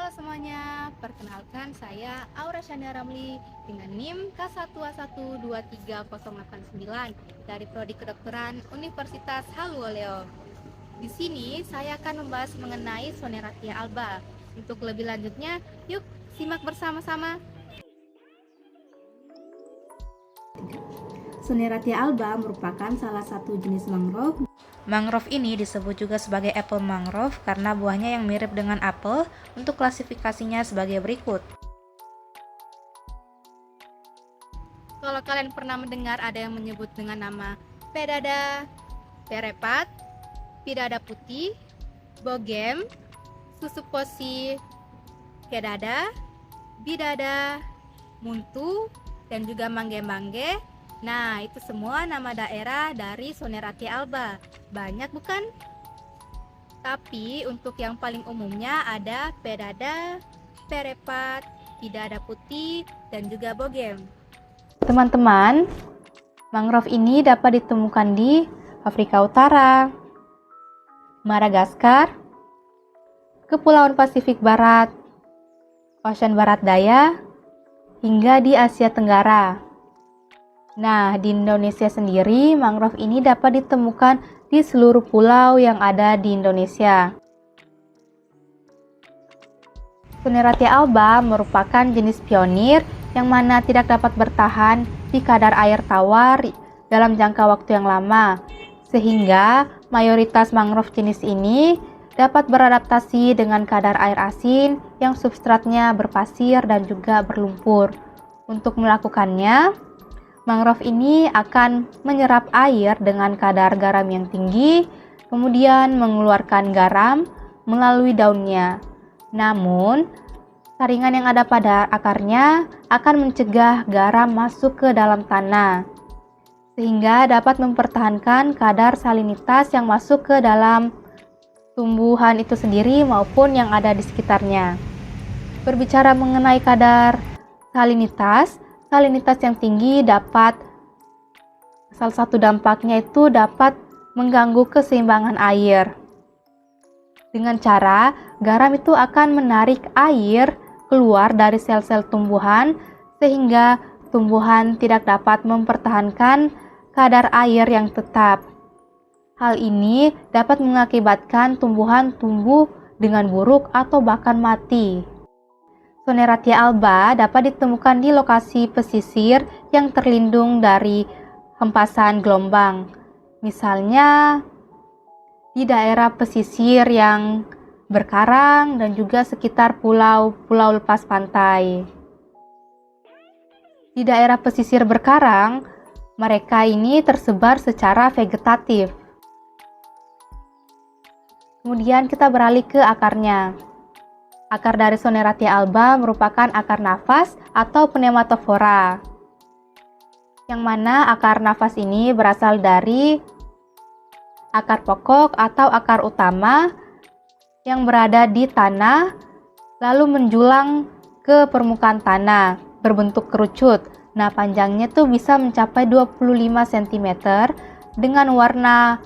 Halo semuanya, perkenalkan saya Aura Syanda Ramli dengan NIM K1123089 dari Prodi Kedokteran Universitas Haluoleo. Di sini saya akan membahas mengenai Soneratia alba. Untuk lebih lanjutnya, yuk simak bersama-sama. Soneratia alba merupakan salah satu jenis mangrove. Mangrove ini disebut juga sebagai apple mangrove karena buahnya yang mirip dengan apel. Untuk klasifikasinya sebagai berikut. Kalau kalian pernah mendengar ada yang menyebut dengan nama pedada perepat, pidada putih, bogem, susuposi, kedada, bidada, muntu, dan juga mangge-mangge. Nah, itu semua nama daerah dari Soneratia alba. Banyak bukan? Tapi untuk yang paling umumnya ada pedada, perepat, pidada putih, dan juga bogem. Teman-teman, mangrove ini dapat ditemukan di Afrika Utara, Madagaskar, Kepulauan Pasifik Barat, Ocean Barat Daya, hingga di Asia Tenggara. Nah, di Indonesia sendiri, mangrove ini dapat ditemukan di seluruh pulau yang ada di Indonesia. Soneratia alba merupakan jenis pionir yang mana tidak dapat bertahan di kadar air tawar dalam jangka waktu yang lama, sehingga mayoritas mangrove jenis ini dapat beradaptasi dengan kadar air asin yang substratnya berpasir dan juga berlumpur. Untuk melakukannya, mangrove ini akan menyerap air dengan kadar garam yang tinggi, kemudian mengeluarkan garam melalui daunnya. Namun, saringan yang ada pada akarnya akan mencegah garam masuk ke dalam tanah, sehingga dapat mempertahankan kadar salinitas yang masuk ke dalam tumbuhan itu sendiri maupun yang ada di sekitarnya. Berbicara mengenai kadar salinitas yang tinggi salah satu dampaknya itu dapat mengganggu keseimbangan air. Dengan cara garam itu akan menarik air keluar dari sel-sel tumbuhan sehingga tumbuhan tidak dapat mempertahankan kadar air yang tetap. Hal ini dapat mengakibatkan tumbuhan tumbuh dengan buruk atau bahkan mati. Soneratia alba dapat ditemukan di lokasi pesisir yang terlindung dari hempasan gelombang. Misalnya di daerah pesisir yang berkarang dan juga sekitar pulau-pulau lepas pantai. Di daerah pesisir berkarang, mereka ini tersebar secara vegetatif. Kemudian kita beralih ke akarnya. Akar dari Soneratia alba merupakan akar nafas atau pneumatophora, yang mana akar nafas ini berasal dari akar pokok atau akar utama yang berada di tanah lalu menjulang ke permukaan tanah berbentuk kerucut. Nah, panjangnya tuh bisa mencapai 25 cm dengan warna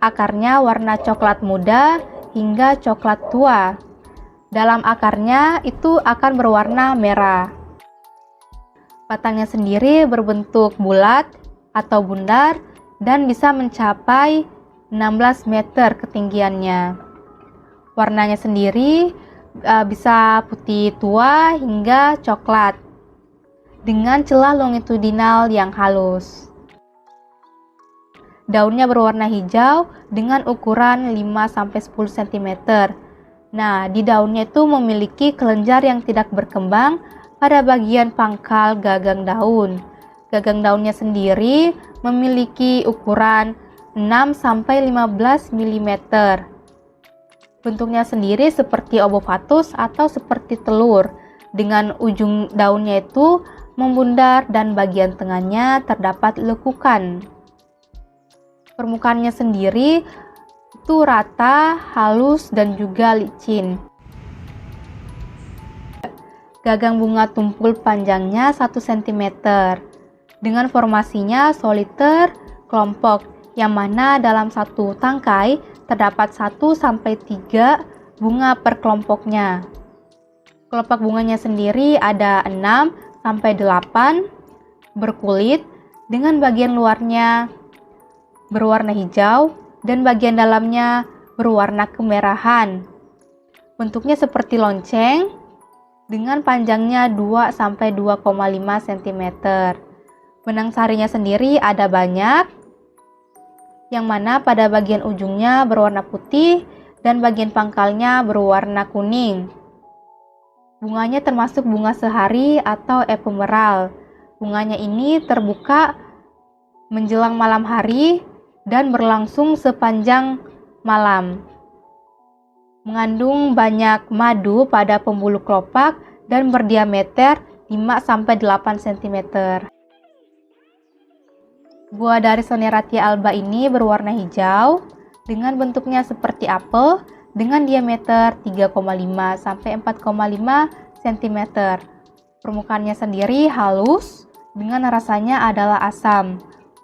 akarnya warna coklat muda hingga coklat tua. Dalam akarnya itu akan berwarna merah. Batangnya sendiri berbentuk bulat atau bundar dan bisa mencapai 16 meter ketinggiannya. Warnanya sendiri bisa putih tua hingga coklat dengan celah longitudinal yang halus. Daunnya berwarna hijau dengan ukuran 5-10 cm. Nah, di daunnya itu memiliki kelenjar yang tidak berkembang pada bagian pangkal gagang daun. Gagang daunnya sendiri memiliki ukuran 6-15 mm. Bentuknya sendiri seperti obovatus atau seperti telur, dengan ujung daunnya itu membundar dan bagian tengahnya terdapat lekukan. Permukaannya sendiri itu rata, halus, dan juga licin. Gagang bunga tumpul panjangnya 1 cm dengan formasinya soliter kelompok, yang mana dalam satu tangkai terdapat 1-3 bunga per kelompoknya. Kelopak bunganya sendiri ada 6 sampai 8 berkulit dengan bagian luarnya berwarna hijau dan bagian dalamnya berwarna kemerahan. Bentuknya seperti lonceng dengan panjangnya 2 sampai 2,5 cm. Benang sarinya sendiri ada banyak, yang mana pada bagian ujungnya berwarna putih dan bagian pangkalnya berwarna kuning. Bunganya termasuk bunga sehari atau ephemeral. Bunganya ini terbuka menjelang malam hari dan berlangsung sepanjang malam. Mengandung banyak madu pada pembuluh kelopak dan berdiameter 5-8 cm. Buah dari Soneratia alba ini berwarna hijau dengan bentuknya seperti apel dengan diameter 3,5-4,5 cm. Permukaannya sendiri halus dengan rasanya adalah asam.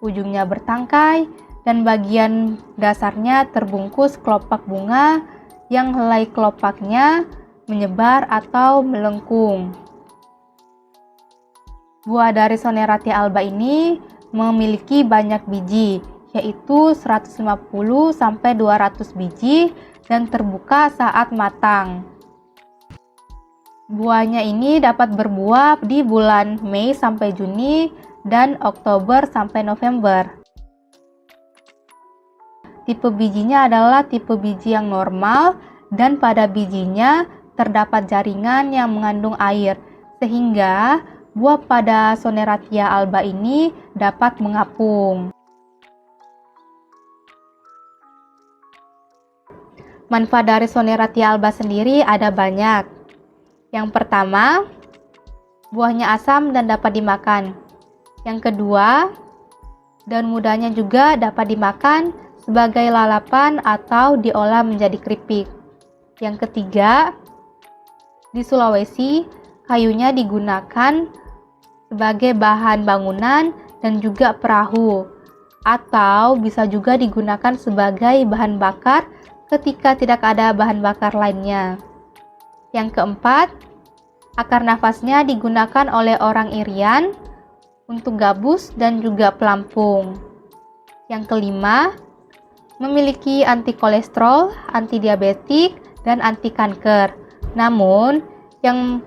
Ujungnya bertangkai dan bagian dasarnya terbungkus kelopak bunga yang helai kelopaknya menyebar atau melengkung. Buah dari Soneratia alba ini memiliki banyak biji, yaitu 150-200 biji dan terbuka saat matang. Buahnya ini dapat berbuah di bulan Mei sampai Juni dan Oktober sampai November. Tipe bijinya adalah tipe biji yang normal dan pada bijinya terdapat jaringan yang mengandung air, sehingga buah pada Soneratia alba ini dapat mengapung. Manfaat dari Soneratia alba sendiri ada banyak. Yang pertama, buahnya asam dan dapat dimakan. Yang kedua, daun mudanya juga dapat dimakan sebagai lalapan atau diolah menjadi keripik. Yang ketiga, di Sulawesi, kayunya digunakan sebagai bahan bangunan dan juga perahu, atau bisa juga digunakan sebagai bahan bakar ketika tidak ada bahan bakar lainnya. Yang keempat, akar nafasnya digunakan oleh orang Irian untuk gabus dan juga pelampung. Yang kelima, memiliki anti kolesterol, anti diabetik, dan anti kanker. Namun, yang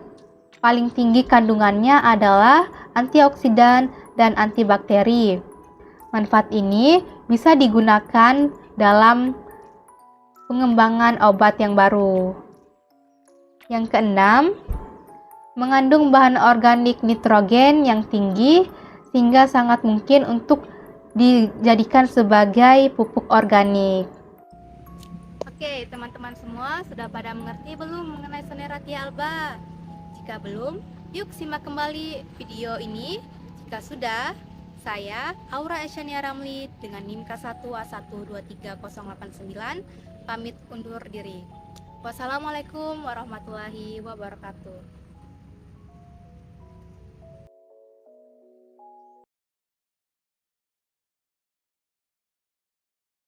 paling tinggi kandungannya adalah antioksidan dan antibakteri. Manfaat ini bisa digunakan dalam pengembangan obat yang baru. Yang keenam, mengandung bahan organik nitrogen yang tinggi sehingga sangat mungkin untuk dijadikan sebagai pupuk organik. Oke, teman-teman semua sudah pada mengerti belum mengenai Soneratia alba? Jika belum, yuk simak kembali video ini. Jika sudah, saya Aura Esyania Ramli dengan NIM K1A1230089 pamit undur diri. Wassalamualaikum warahmatullahi wabarakatuh.